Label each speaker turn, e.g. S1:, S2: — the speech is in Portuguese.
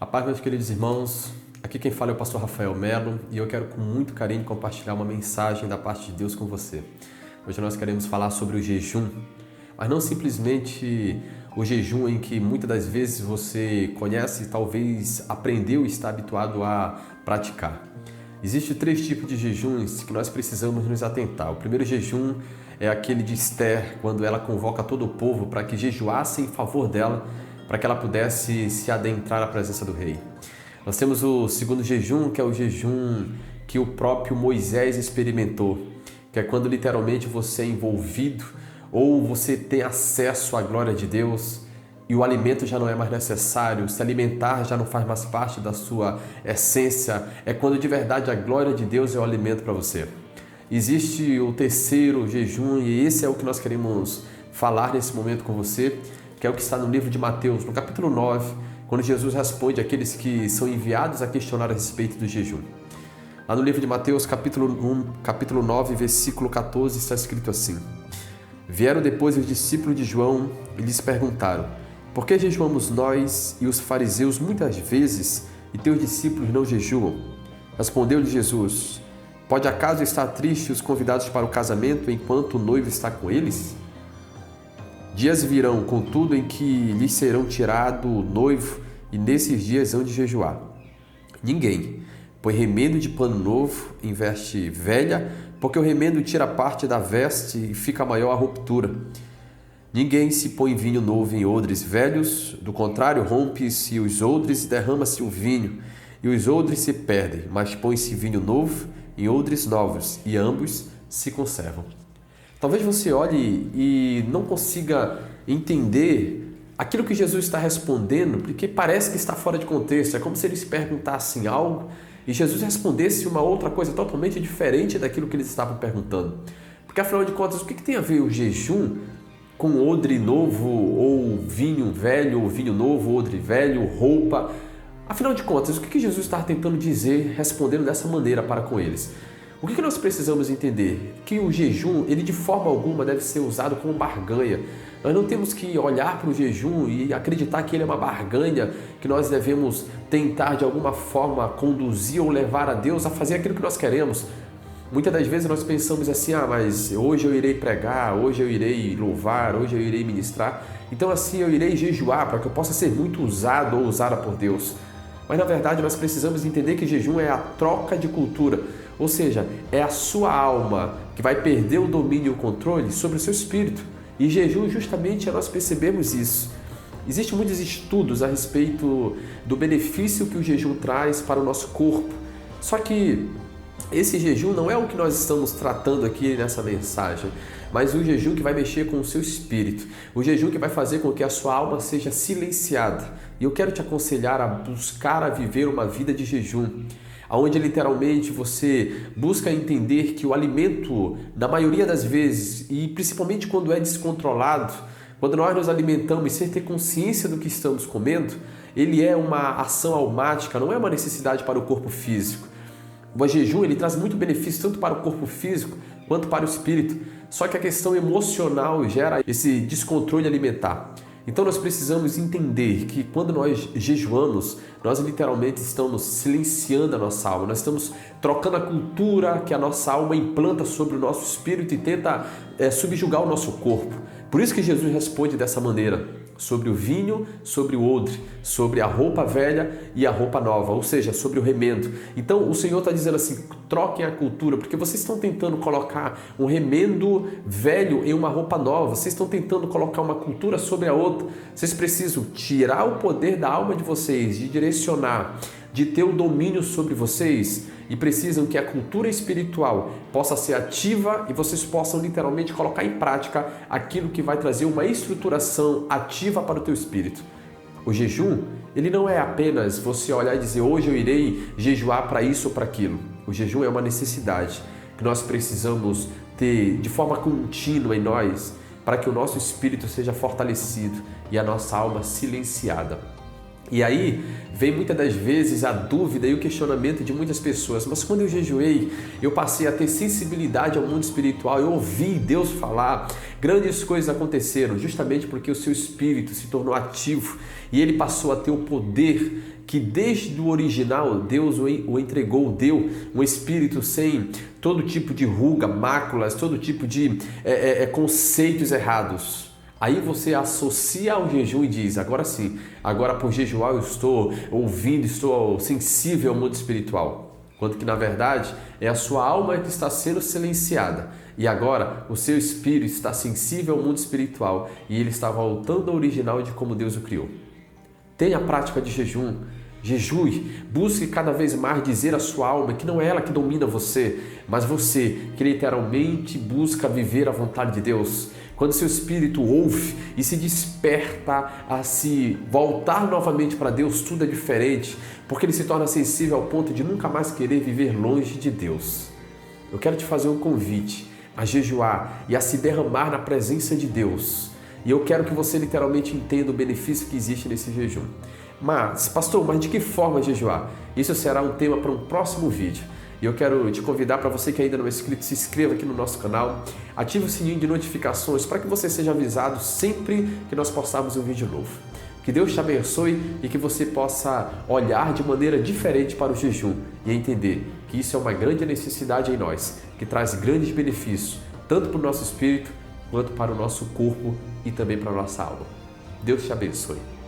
S1: A paz, meus queridos irmãos, aqui quem fala é o pastor Rafael Melo e eu quero com muito carinho compartilhar uma mensagem da parte de Deus com você. Hoje nós queremos falar sobre o jejum, mas não simplesmente o jejum em que muitas das vezes você conhece e talvez aprendeu e está habituado a praticar. Existem 3 tipos de jejuns que nós precisamos nos atentar. O primeiro jejum é aquele de Esther, quando ela convoca todo o povo para que jejuasse em favor dela, para que ela pudesse se adentrar à presença do rei. Nós temos o segundo jejum, que é o jejum que o próprio Moisés experimentou, que é quando literalmente você é envolvido ou você tem acesso à glória de Deus e o alimento já não é mais necessário, se alimentar já não faz mais parte da sua essência, é quando de verdade a glória de Deus é o alimento para você. Existe o terceiro jejum e esse é o que nós queremos falar nesse momento com você, que é o que está no livro de Mateus, no capítulo 9, quando Jesus responde àqueles que são enviados a questionar a respeito do jejum. Lá no livro de Mateus, capítulo 9, versículo 14, está escrito assim: Vieram depois os discípulos de João e lhes perguntaram: Por que jejuamos nós e os fariseus muitas vezes e teus discípulos não jejuam? Respondeu-lhe Jesus: Pode acaso estar triste os convidados para o casamento enquanto o noivo está com eles? Dias virão, contudo, em que lhes serão tirado o noivo, e nesses dias hão de jejuar. Ninguém põe remendo de pano novo em veste velha, porque o remendo tira parte da veste e fica maior a ruptura. Ninguém se põe vinho novo em odres velhos, do contrário, rompe-se os odres e derrama-se o vinho, e os odres se perdem, mas põe-se vinho novo em odres novos, e ambos se conservam. Talvez você olhe e não consiga entender aquilo que Jesus está respondendo, porque parece que está fora de contexto. É como se eles perguntassem algo e Jesus respondesse uma outra coisa totalmente diferente daquilo que eles estavam perguntando. Porque afinal de contas, o que tem a ver o jejum com odre novo ou vinho velho, ou vinho novo, odre velho, roupa? Afinal de contas, o que Jesus está tentando dizer respondendo dessa maneira para com eles? O que nós precisamos entender? Que o jejum, ele de forma alguma deve ser usado como barganha. Nós não temos que olhar para o jejum e acreditar que ele é uma barganha, que nós devemos tentar de alguma forma conduzir ou levar a Deus a fazer aquilo que nós queremos. Muitas das vezes nós pensamos assim, mas hoje eu irei pregar, hoje eu irei louvar, hoje eu irei ministrar, então assim eu irei jejuar para que eu possa ser muito usado ou usada por Deus. Mas na verdade nós precisamos entender que jejum é a troca de cultura, ou seja, é a sua alma que vai perder o domínio e o controle sobre o seu espírito. E jejum justamente é nós percebermos isso. Existem muitos estudos a respeito do benefício que o jejum traz para o nosso corpo. Só que esse jejum não é o que nós estamos tratando aqui nessa mensagem, mas o jejum que vai mexer com o seu espírito, o jejum que vai fazer com que a sua alma seja silenciada. E eu quero te aconselhar a buscar a viver uma vida de jejum, onde literalmente você busca entender que o alimento, na maioria das vezes, e principalmente quando é descontrolado, quando nós nos alimentamos sem ter consciência do que estamos comendo, ele é uma ação almática, não é uma necessidade para o corpo físico. O jejum ele traz muito benefício tanto para o corpo físico quanto para o espírito, só que a questão emocional gera esse descontrole alimentar. Então nós precisamos entender que quando nós jejuamos, nós literalmente estamos silenciando a nossa alma, nós estamos trocando a cultura que a nossa alma implanta sobre o nosso espírito e tenta subjugar o nosso corpo. Por isso que Jesus responde dessa maneira, sobre o vinho, sobre o odre, sobre a roupa velha e a roupa nova, ou seja, sobre o remendo. Então o Senhor está dizendo assim, troquem a cultura, porque vocês estão tentando colocar um remendo velho em uma roupa nova, vocês estão tentando colocar uma cultura sobre a outra. Vocês precisam tirar o poder da alma de vocês, de direcionar, de ter o domínio sobre vocês, e precisam que a cultura espiritual possa ser ativa e vocês possam literalmente colocar em prática aquilo que vai trazer uma estruturação ativa para o teu espírito. O jejum, ele não é apenas você olhar e dizer hoje eu irei jejuar para isso ou para aquilo. O jejum é uma necessidade que nós precisamos ter de forma contínua em nós para que o nosso espírito seja fortalecido e a nossa alma silenciada. E aí vem muitas das vezes a dúvida e o questionamento de muitas pessoas, mas quando eu jejuei, eu passei a ter sensibilidade ao mundo espiritual, eu ouvi Deus falar, grandes coisas aconteceram, justamente porque o seu espírito se tornou ativo e ele passou a ter o poder que desde o original Deus o entregou, deu um espírito sem todo tipo de ruga, máculas, todo tipo de conceitos errados. Aí você associa ao jejum e diz, agora sim, agora por jejuar eu estou ouvindo, estou sensível ao mundo espiritual. Quando que na verdade é a sua alma que está sendo silenciada. E agora o seu espírito está sensível ao mundo espiritual e ele está voltando ao original de como Deus o criou. Tenha a prática de jejum. Jejue, busque cada vez mais dizer à sua alma que não é ela que domina você, mas você que literalmente busca viver a vontade de Deus. Quando seu espírito ouve e se desperta a se voltar novamente para Deus, tudo é diferente, porque ele se torna sensível ao ponto de nunca mais querer viver longe de Deus. Eu quero te fazer um convite a jejuar e a se derramar na presença de Deus. E eu quero que você literalmente entenda o benefício que existe nesse jejum. Mas, pastor, mas de que forma jejuar? Isso será um tema para um próximo vídeo. E eu quero te convidar para você que ainda não é inscrito, se inscreva aqui no nosso canal, ative o sininho de notificações para que você seja avisado sempre que nós postarmos um vídeo novo. Que Deus te abençoe e que você possa olhar de maneira diferente para o jejum e entender que isso é uma grande necessidade em nós, que traz grandes benefícios, tanto para o nosso espírito, quanto para o nosso corpo e também para a nossa alma. Deus te abençoe.